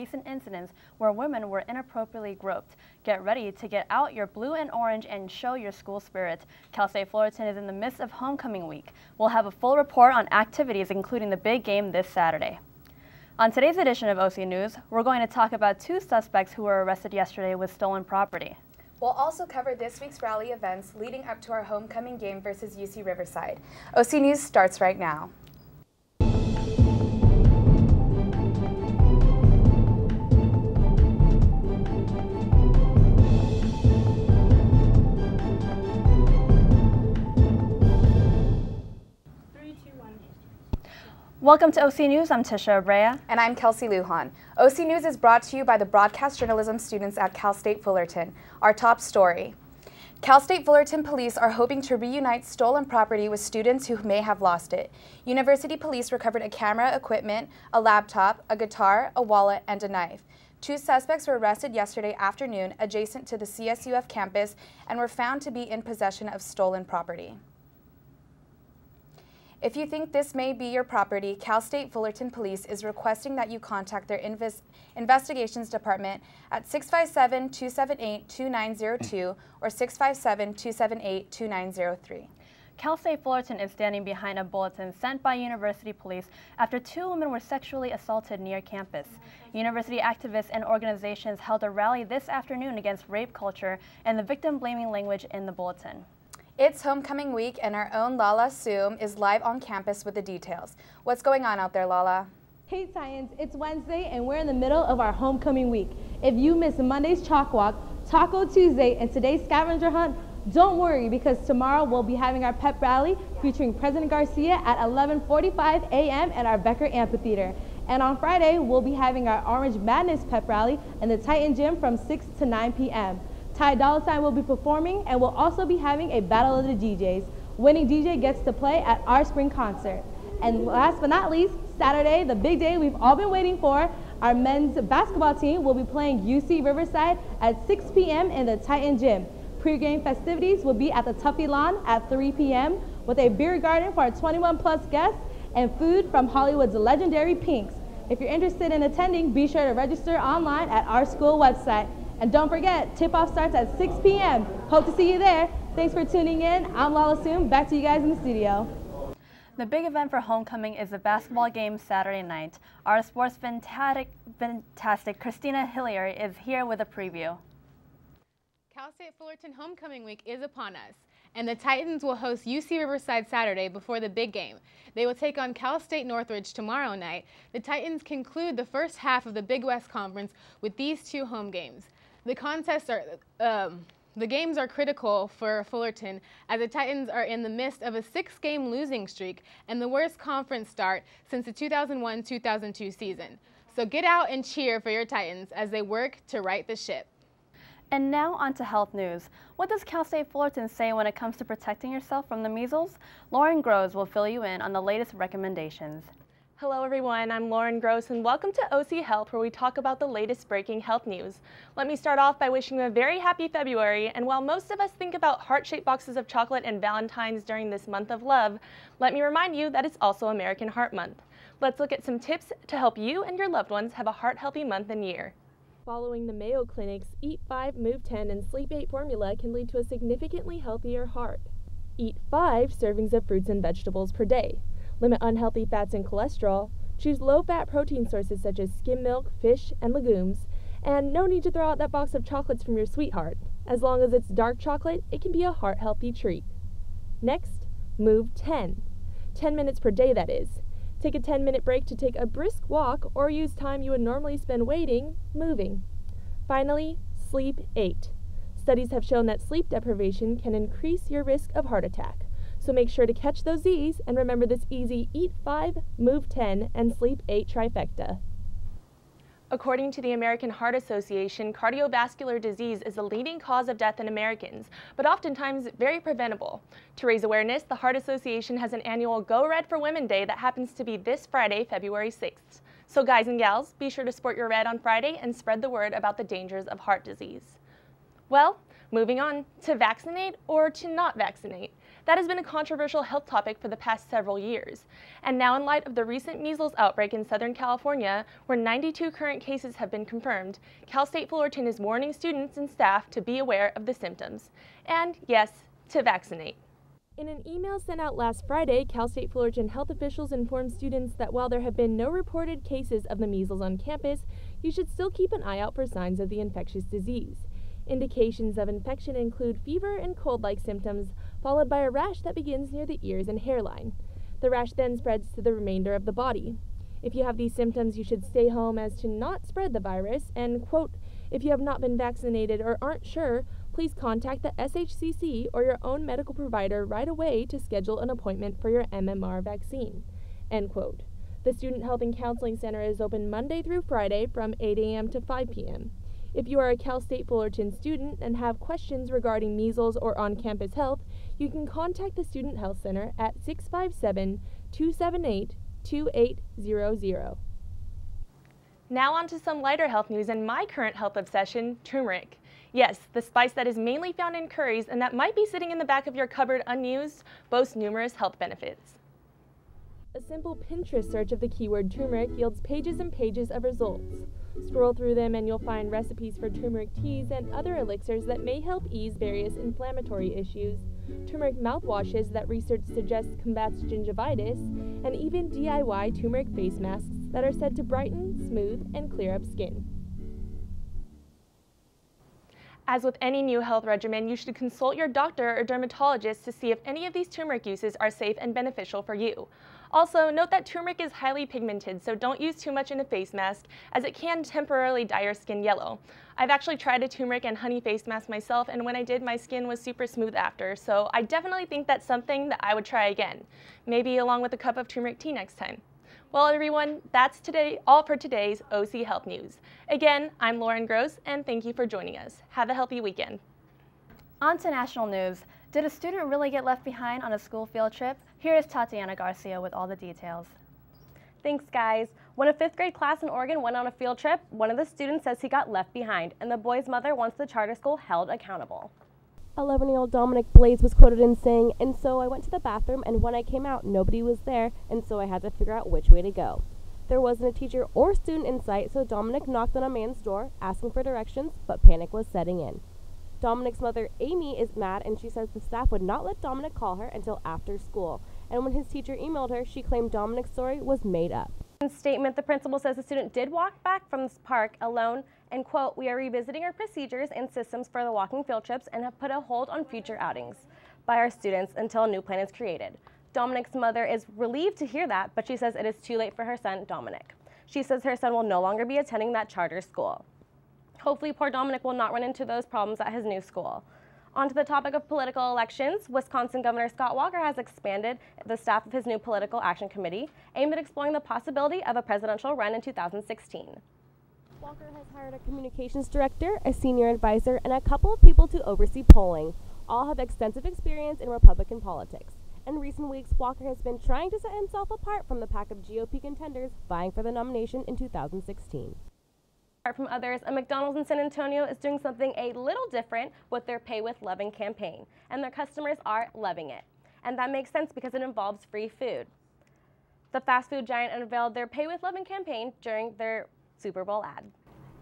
recent incidents where women were inappropriately groped. Get ready to get out your blue and orange and show your school spirit. Cal State Fullerton is in the midst of homecoming week. We'll have a full report on activities including the big game this Saturday. On today's edition of OC News, we're going to talk about 2 suspects who were arrested yesterday with stolen property. We'll also cover this week's rally events leading up to our homecoming game versus UC Riverside. OC News starts right now. Welcome to OC News. I'm Tisha Abrea. And I'm Kelsey Lujan. OC News is brought to you by the broadcast journalism students at Cal State Fullerton. Our top story. Cal State Fullerton police are hoping to reunite stolen property with students who may have lost it. University police recovered a camera, equipment, a laptop, a guitar, a wallet, and a knife. 2 suspects were arrested yesterday afternoon adjacent to the CSUF campus and were found to be in possession of stolen property. If you think this may be your property, Cal State Fullerton Police is requesting that you contact their investigations department at 657-278-2902 or 657-278-2903. Cal State Fullerton is standing behind a bulletin sent by University Police after 2 women were sexually assaulted near campus. University activists and organizations held a rally this afternoon against rape culture and the victim-blaming language in the bulletin. It's homecoming week and our own Lala Soom is live on campus with the details. What's going on out there, Lala? Hey Science, it's Wednesday and we're in the middle of our homecoming week. If you missed Monday's chalk walk, Taco Tuesday, and today's scavenger hunt, don't worry because tomorrow we'll be having our pep rally featuring President Garcia at 11:45 a.m. at our Becker Amphitheater. And on Friday, we'll be having our Orange Madness pep rally in the Titan Gym from 6 to 9 p.m. Ty Dolla $ign will be performing and we'll also be having a battle of the DJs. Winning DJ gets to play at our spring concert. And last but not least, Saturday, the big day we've all been waiting for, our men's basketball team will be playing UC Riverside at 6 p.m. in the Titan Gym. Pre-game festivities will be at the Tuffy Lawn at 3 p.m. with a beer garden for our 21-plus guests and food from Hollywood's legendary Pinks. If you're interested in attending, be sure to register online at our school website. And don't forget, tip-off starts at 6 p.m. Hope to see you there. Thanks for tuning in. I'm Lala Soom. Back to you guys in the studio. The big event for homecoming is the basketball game Saturday night. Our sports fantastic Christina Hillier is here with a preview. Cal State Fullerton homecoming week is upon us, and the Titans will host UC Riverside Saturday before the big game. They will take on Cal State Northridge tomorrow night. The Titans conclude the first half of the Big West Conference with these 2 home games. The games are critical for Fullerton as the Titans are in the midst of a 6-game losing streak and the worst conference start since the 2001-2002 season. So get out and cheer for your Titans as they work to right the ship. And now on to health news. What does Cal State Fullerton say when it comes to protecting yourself from the measles? Lauren Groves will fill you in on the latest recommendations. Hello everyone, I'm Lauren Gross and welcome to OC Health where we talk about the latest breaking health news. Let me start off by wishing you a very happy February, and while most of us think about heart-shaped boxes of chocolate and Valentine's during this month of love, let me remind you that it's also American Heart Month. Let's look at some tips to help you and your loved ones have a heart-healthy month and year. Following the Mayo Clinic's Eat 5, Move 10, and Sleep 8 formula can lead to a significantly healthier heart. Eat 5 servings of fruits and vegetables per day. Limit unhealthy fats and cholesterol. Choose low-fat protein sources such as skim milk, fish, and legumes. And no need to throw out that box of chocolates from your sweetheart. As long as it's dark chocolate, it can be a heart-healthy treat. Next, Move 10. 10 minutes per day, that is. Take a 10-minute break to take a brisk walk or use time you would normally spend waiting, moving. Finally, Sleep 8. Studies have shown that sleep deprivation can increase your risk of heart attack. So make sure to catch those Z's and remember this easy Eat 5, Move 10, and Sleep 8 trifecta. According to the American Heart Association, cardiovascular disease is the leading cause of death in Americans, but oftentimes very preventable. To raise awareness, the Heart Association has an annual Go Red for Women Day that happens to be this Friday, February 6th. So guys and gals, be sure to sport your red on Friday and spread the word about the dangers of heart disease. Well, moving on to vaccinate or to not vaccinate. That has been a controversial health topic for the past several years. And now, in light of the recent measles outbreak in Southern California, where 92 current cases have been confirmed, Cal State Fullerton is warning students and staff to be aware of the symptoms. And yes, to vaccinate. In an email sent out last Friday, Cal State Fullerton health officials informed students that while there have been no reported cases of the measles on campus, you should still keep an eye out for signs of the infectious disease. Indications of infection include fever and cold-like symptoms, followed by a rash that begins near the ears and hairline. The rash then spreads to the remainder of the body. If you have these symptoms, you should stay home as to not spread the virus, and, quote, if you have not been vaccinated or aren't sure, please contact the SHCC or your own medical provider right away to schedule an appointment for your MMR vaccine, end quote. The Student Health and Counseling Center is open Monday through Friday from 8 a.m. to 5 p.m. If you are a Cal State Fullerton student and have questions regarding measles or on-campus health, you can contact the Student Health Center at 657-278-2800. Now on to some lighter health news and my current health obsession, turmeric. Yes, the spice that is mainly found in curries and that might be sitting in the back of your cupboard unused boasts numerous health benefits. A simple Pinterest search of the keyword turmeric yields pages and pages of results. Scroll through them and you'll find recipes for turmeric teas and other elixirs that may help ease various inflammatory issues, turmeric mouthwashes that research suggests combats gingivitis, and even DIY turmeric face masks that are said to brighten, smooth, and clear up skin. As with any new health regimen, you should consult your doctor or dermatologist to see if any of these turmeric uses are safe and beneficial for you. Also, note that turmeric is highly pigmented, so don't use too much in a face mask, as it can temporarily dye your skin yellow. I've actually tried a turmeric and honey face mask myself, and when I did, my skin was super smooth after, so I definitely think that's something that I would try again, maybe along with a cup of turmeric tea next time. Well, everyone, that's all for today's OC Health News. Again, I'm Lauren Gross, and thank you for joining us. Have a healthy weekend. On to national news. Did a student really get left behind on a school field trip? Here is Tatiana Garcia with all the details. Thanks, guys. When a 5th grade class in Oregon went on a field trip, one of the students says he got left behind, and the boy's mother wants the charter school held accountable. 11-year-old Dominic Blaze was quoted in saying, "And so I went to the bathroom, and when I came out, nobody was there, and so I had to figure out which way to go. There wasn't a teacher or student in sight, so Dominic knocked on a man's door, asking for directions, but panic was setting in." Dominic's mother, Amy, is mad, and she says the staff would not let Dominic call her until after school, and when his teacher emailed her, she claimed Dominic's story was made up. In a statement, the principal says the student did walk back from this park alone and, quote, "We are revisiting our procedures and systems for the walking field trips and have put a hold on future outings by our students until a new plan is created." Dominic's mother is relieved to hear that, but she says it is too late for her son, Dominic. She says her son will no longer be attending that charter school. Hopefully, poor Dominic will not run into those problems at his new school. On to the topic of political elections, Wisconsin Governor Scott Walker has expanded the staff of his new Political Action Committee, aimed at exploring the possibility of a presidential run in 2016. Walker has hired a communications director, a senior advisor, and a couple of people to oversee polling. All have extensive experience in Republican politics. In recent weeks, Walker has been trying to set himself apart from the pack of GOP contenders vying for the nomination in 2016. Apart from others, a McDonald's in San Antonio is doing something a little different with their Pay with Loving campaign, and their customers are loving it. And that makes sense because it involves free food. The fast food giant unveiled their Pay with Loving campaign during their Super Bowl ad.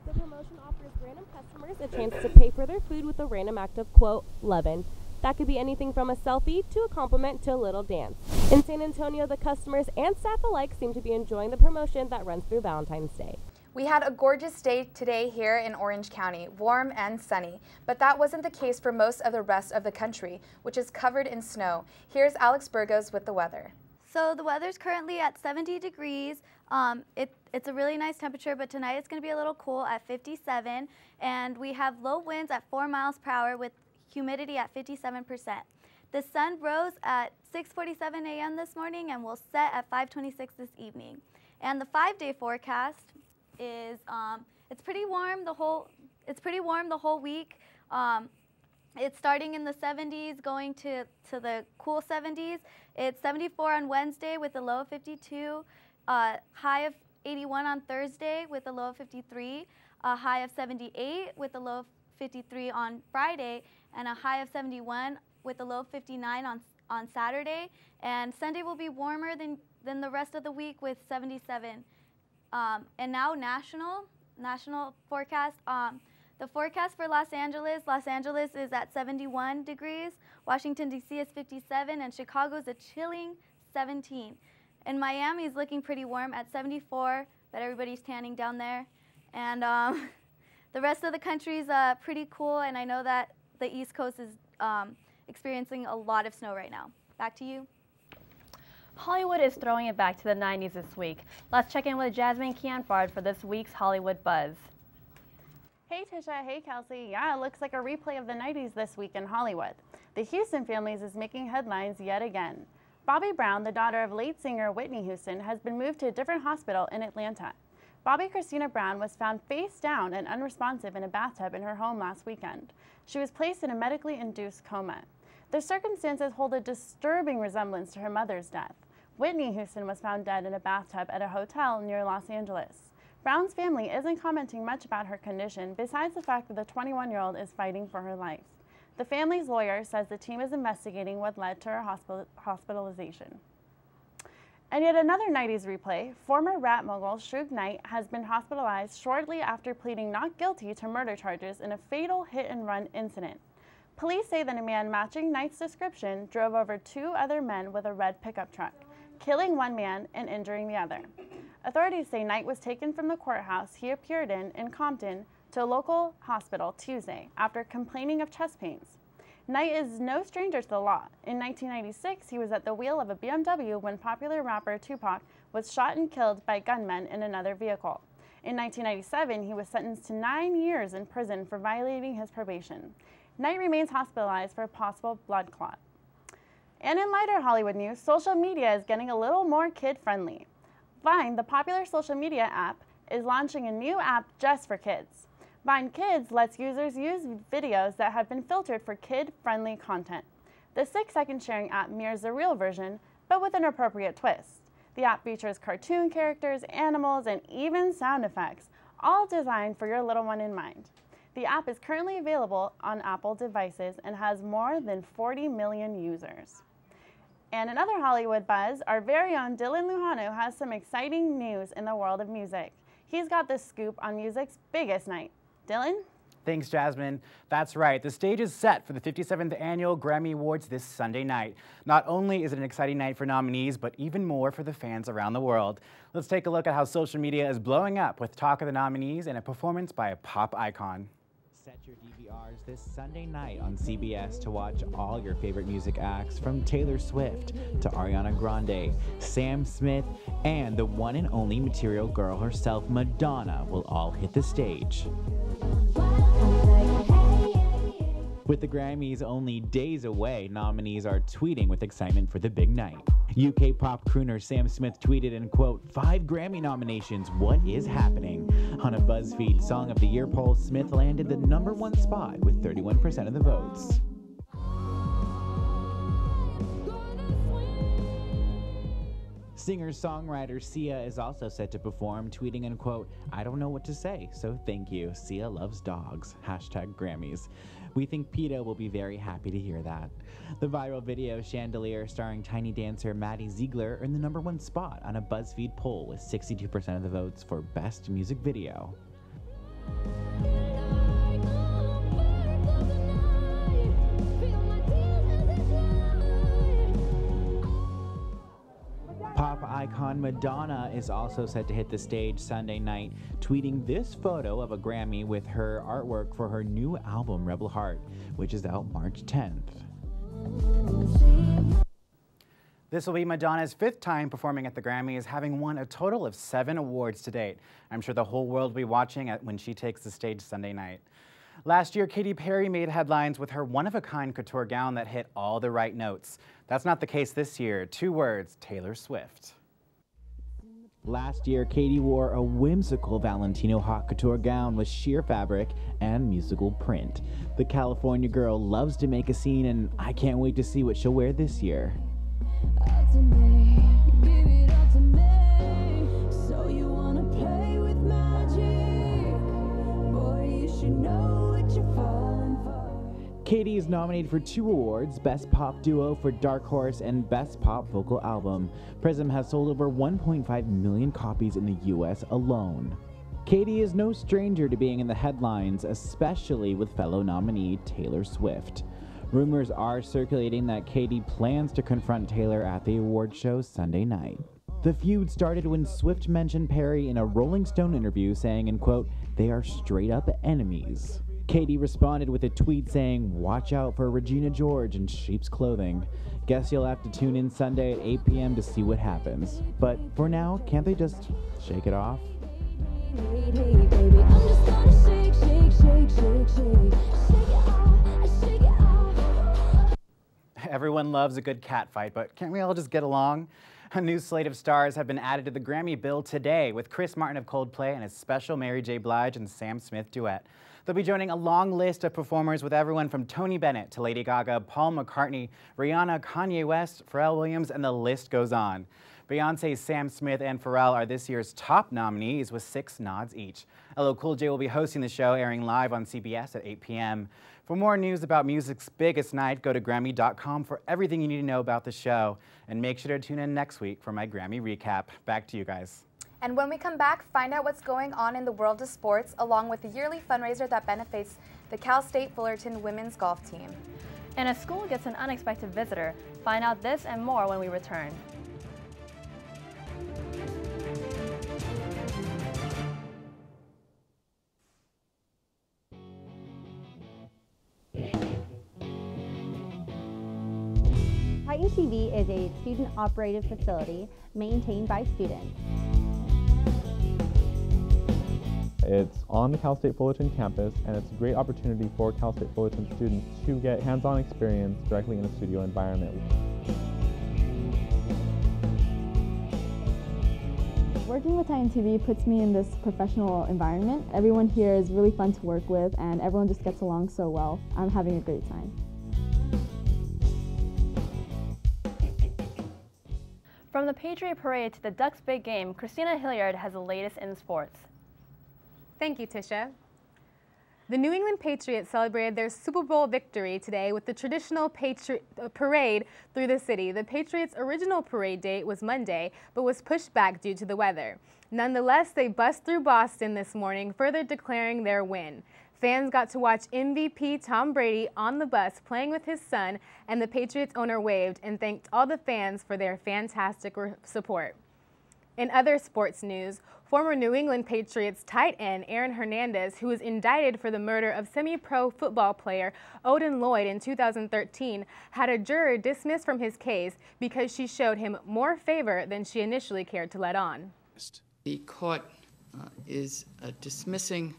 The promotion offers random customers a chance to pay for their food with a random act of, quote, lovin'. That could be anything from a selfie to a compliment to a little dance. In San Antonio, the customers and staff alike seem to be enjoying the promotion that runs through Valentine's Day. We had a gorgeous day today here in Orange County, warm and sunny, but that wasn't the case for most of the rest of the country, which is covered in snow. Here's Alex Burgos with the weather. So the weather's currently at 70 degrees. It's a really nice temperature, but tonight it's going to be a little cool at 57, and we have low winds at 4 miles per hour with humidity at 57%. The sun rose at 6:47 a.m. this morning and will set at 5:26 this evening. And the 5-day forecast is it's pretty warm the whole week. It's starting in the 70s, going to the cool 70s. It's 74 on Wednesday with a low of 52, high of 81 on Thursday with a low of 53, a high of 78 with a low of 53 on Friday, and a high of 71 with a low of 59 on Saturday, and Sunday will be warmer than the rest of the week with 77. And now national forecast. The forecast for Los Angeles is at 71 degrees, Washington, D.C. is 57, and Chicago is a chilling 17. And Miami is looking pretty warm at 74, but everybody's tanning down there. And the rest of the country is pretty cool, and I know that the East Coast is experiencing a lot of snow right now. Back to you. Hollywood is throwing it back to the 90s this week. Let's check in with Jasmine Kianfard for this week's Hollywood Buzz. Hey Tisha, hey Kelsey. Yeah, it looks like a replay of the 90s this week in Hollywood. The Houston families is making headlines yet again. Bobby Brown, the daughter of late singer Whitney Houston, has been moved to a different hospital in Atlanta. Bobby Christina Brown was found face down and unresponsive in a bathtub in her home last weekend. She was placed in a medically induced coma. The circumstances hold a disturbing resemblance to her mother's death. Whitney Houston was found dead in a bathtub at a hotel near Los Angeles. Brown's family isn't commenting much about her condition, besides the fact that the 21-year-old is fighting for her life. The family's lawyer says the team is investigating what led to her hospitalization. And yet another 90s replay, former rap mogul Suge Knight has been hospitalized shortly after pleading not guilty to murder charges in a fatal hit-and-run incident. Police say that a man matching Knight's description drove over 2 other men with a red pickup truck, killing one man and injuring the other. Authorities say Knight was taken from the courthouse he appeared in Compton to a local hospital Tuesday after complaining of chest pains. Knight is no stranger to the law. In 1996, he was at the wheel of a BMW when popular rapper Tupac was shot and killed by gunmen in another vehicle. In 1997, he was sentenced to 9 years in prison for violating his probation. Knight remains hospitalized for a possible blood clot. And in lighter Hollywood news, social media is getting a little more kid-friendly. Vine, the popular social media app, is launching a new app just for kids. Vine Kids lets users use videos that have been filtered for kid-friendly content. The 6-second sharing app mirrors the real version, but with an appropriate twist. The app features cartoon characters, animals, and even sound effects, all designed for your little one in mind. The app is currently available on Apple devices and has more than 40 million users. And in other Hollywood buzz, our very own Dylan Lujano has some exciting news in the world of music. He's got the scoop on music's biggest night. Dylan? Thanks, Jasmine. That's right. The stage is set for the 57th Annual Grammy Awards this Sunday night. Not only is it an exciting night for nominees, but even more for the fans around the world. Let's take a look at how social media is blowing up with talk of the nominees and a performance by a pop icon. Set your DVRs this Sunday night on CBS to watch all your favorite music acts, from Taylor Swift to Ariana Grande, Sam Smith, and the one and only Material Girl herself, Madonna, will all hit the stage. With the Grammys only days away, nominees are tweeting with excitement for the big night. UK pop crooner Sam Smith tweeted in, quote, 5 Grammy nominations, what is happening? On a BuzzFeed Song of the Year poll, Smith landed the #1 spot with 31% of the votes. Singer-songwriter Sia is also set to perform, tweeting in, quote, I don't know what to say, so thank you. Sia loves dogs. #Grammys. We think PETA will be very happy to hear that. The viral video Chandelier starring tiny dancer Maddie Ziegler earned the #1 spot on a BuzzFeed poll with 62% of the votes for Best Music Video. Pop icon Madonna is also set to hit the stage Sunday night, tweeting this photo of a Grammy with her artwork for her new album, Rebel Heart, which is out March 10th. This will be Madonna's 5th time performing at the Grammys, having won a total of 7 awards to date. I'm sure the whole world will be watching when she takes the stage Sunday night. Last year, Katy Perry made headlines with her one-of-a-kind couture gown that hit all the right notes. That's not the case this year. 2 words, Taylor Swift. Last year, Katy wore a whimsical Valentino haute couture gown with sheer fabric and musical print. The California girl loves to make a scene, and I can't wait to see what she'll wear this year. Katy is nominated for 2 awards, Best Pop Duo for Dark Horse and Best Pop Vocal Album. Prism has sold over 1.5 million copies in the US alone. Katy is no stranger to being in the headlines, especially with fellow nominee Taylor Swift. Rumors are circulating that Katy plans to confront Taylor at the award show Sunday night. The feud started when Swift mentioned Perry in a Rolling Stone interview, saying, and quote, "They are straight up enemies." Katy responded with a tweet saying, "Watch out for Regina George in sheep's clothing. Guess you'll have to tune in Sunday at 8 p.m. to see what happens." But for now, can't they just shake it off? Hey, baby, I'm just gonna shake, shake, shake, shake, shake, shake it off, shake it off. Everyone loves a good cat fight, but can't we all just get along? A new slate of stars have been added to the Grammy bill today, with Chris Martin of Coldplay and his special Mary J. Blige and Sam Smith duet. They'll be joining a long list of performers with everyone from Tony Bennett to Lady Gaga, Paul McCartney, Rihanna, Kanye West, Pharrell Williams, and the list goes on. Beyonce's Sam Smith and Pharrell are this year's top nominees with 6 nods each. LL Cool J will be hosting the show, airing live on CBS at 8 p.m. For more news about music's biggest night, go to Grammy.com for everything you need to know about the show. And make sure to tune in next week for my Grammy recap. Back to you guys. And when we come back, find out what's going on in the world of sports, along with the yearly fundraiser that benefits the Cal State Fullerton women's golf team. And a school gets an unexpected visitor. Find out this and more when we return. Titan TV is a student-operated facility maintained by students. It's on the Cal State Fullerton campus, and it's a great opportunity for Cal State Fullerton students to get hands-on experience directly in a studio environment. Working with Titan TV puts me in this professional environment. Everyone here is really fun to work with, and everyone just gets along so well. I'm having a great time. From the Patriot Parade to the Ducks' big game, Christina Hilliard has the latest in sports. Thank you, Tisha. The New England Patriots celebrated their Super Bowl victory today with the traditional parade through the city. The Patriots' original parade date was Monday, but was pushed back due to the weather. Nonetheless, they bust through Boston this morning, further declaring their win. Fans got to watch MVP Tom Brady on the bus playing with his son, and the Patriots owner waved and thanked all the fans for their fantastic support. In other sports news, former New England Patriots tight end Aaron Hernandez, who was indicted for the murder of semi-pro football player Odin Lloyd in 2013, had a juror dismissed from his case because she showed him more favor than she initially cared to let on. The court is dismissing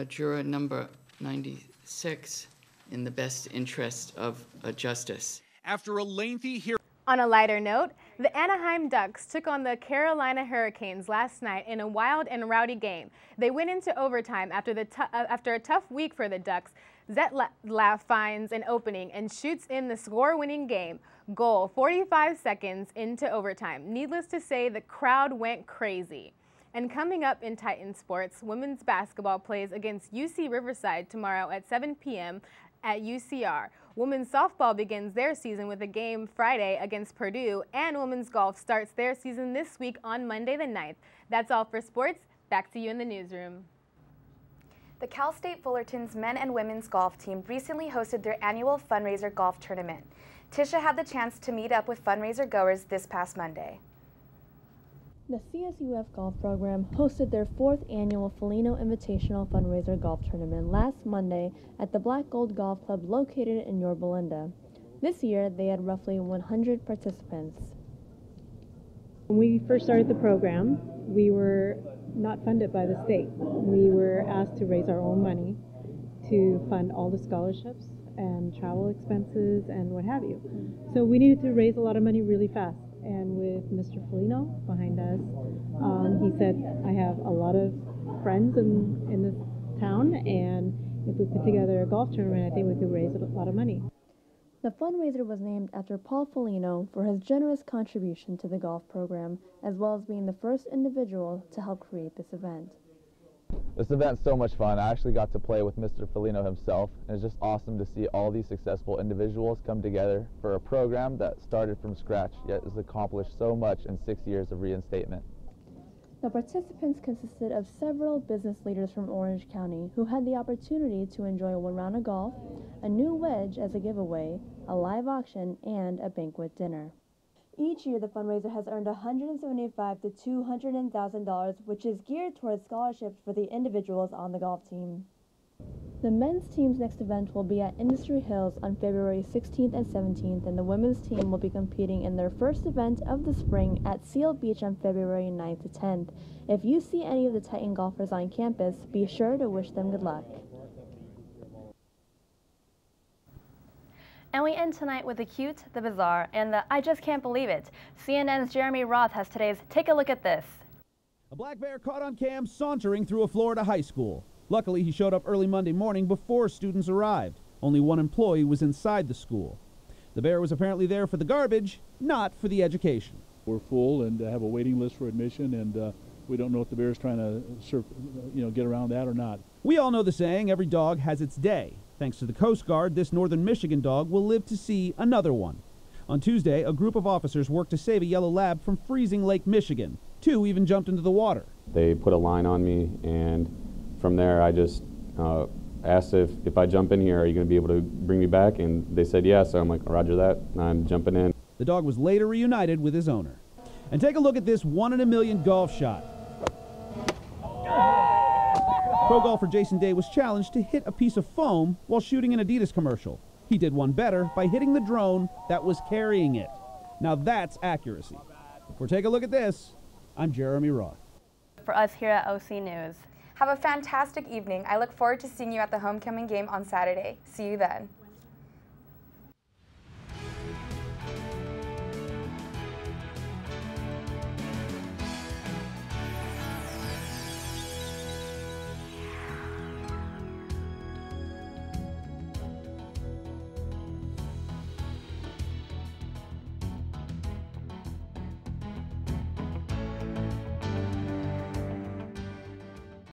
juror number 96 in the best interest of justice. After a lengthy hearing. On a lighter note, the Anaheim Ducks took on the Carolina Hurricanes last night in a wild and rowdy game. They went into overtime after a tough week for the Ducks. Zetlaf finds an opening and shoots in the score-winning goal 45 seconds into overtime. Needless to say, the crowd went crazy. And coming up in Titan sports, women's basketball plays against UC Riverside tomorrow at 7 p.m. at UCR. Women's softball begins their season with a game Friday against Purdue, and women's golf starts their season this week on Monday the 9th. That's all for sports. Back to you in the newsroom. The Cal State Fullerton's men and women's golf team recently hosted their annual fundraiser golf tournament. Tisha had the chance to meet up with fundraiser goers this past Monday. The CSUF golf program hosted their 4th annual Felino Invitational Fundraiser Golf Tournament last Monday at the Black Gold Golf Club located in Yorba Linda. This year, they had roughly 100 participants. When we first started the program, we were not funded by the state. We were asked to raise our own money to fund all the scholarships and travel expenses and what have you. So we needed to raise a lot of money really fast. And with Mr. Felino behind us, he said, I have a lot of friends in this town, and if we put together a golf tournament, I think we could raise a lot of money. The fundraiser was named after Paul Felino for his generous contribution to the golf program, as well as being the first individual to help create this event. This event's so much fun. I actually got to play with Mr. Felino himself, and it's just awesome to see all these successful individuals come together for a program that started from scratch, yet has accomplished so much in 6 years of reinstatement. The participants consisted of several business leaders from Orange County who had the opportunity to enjoy one round of golf, a new wedge as a giveaway, a live auction, and a banquet dinner. Each year, the fundraiser has earned $175,000 to $200,000, which is geared towards scholarships for the individuals on the golf team. The men's team's next event will be at Industry Hills on February 16th and 17th, and the women's team will be competing in their first event of the spring at Seal Beach on February 9th to 10th. If you see any of the Titan golfers on campus, be sure to wish them good luck. And we end tonight with the cute, the bizarre, and the I just can't believe it. CNN's Jeremy Roth has today's Take a Look at This. A black bear caught on cam sauntering through a Florida high school. Luckily, he showed up early Monday morning before students arrived. Only one employee was inside the school. The bear was apparently there for the garbage, not for the education. We're full and have a waiting list for admission, and we don't know if the bear is trying to get around that or not. We all know the saying, every dog has its day. Thanks to the Coast Guard, this northern Michigan dog will live to see another one. On Tuesday, a group of officers worked to save a yellow lab from freezing Lake Michigan. 2 even jumped into the water. They put a line on me, and from there I just asked if I jump in here, are you going to be able to bring me back? And they said yes, so I'm like, roger that, I'm jumping in. The dog was later reunited with his owner. And take a look at this 1 in a million golf shot. Pro golfer Jason Day was challenged to hit a piece of foam while shooting an Adidas commercial. He did one better by hitting the drone that was carrying it. Now that's accuracy. For Take a Look at This, I'm Jeremy Roth. For us here at OC News. Have a fantastic evening. I look forward to seeing you at the homecoming game on Saturday. See you then.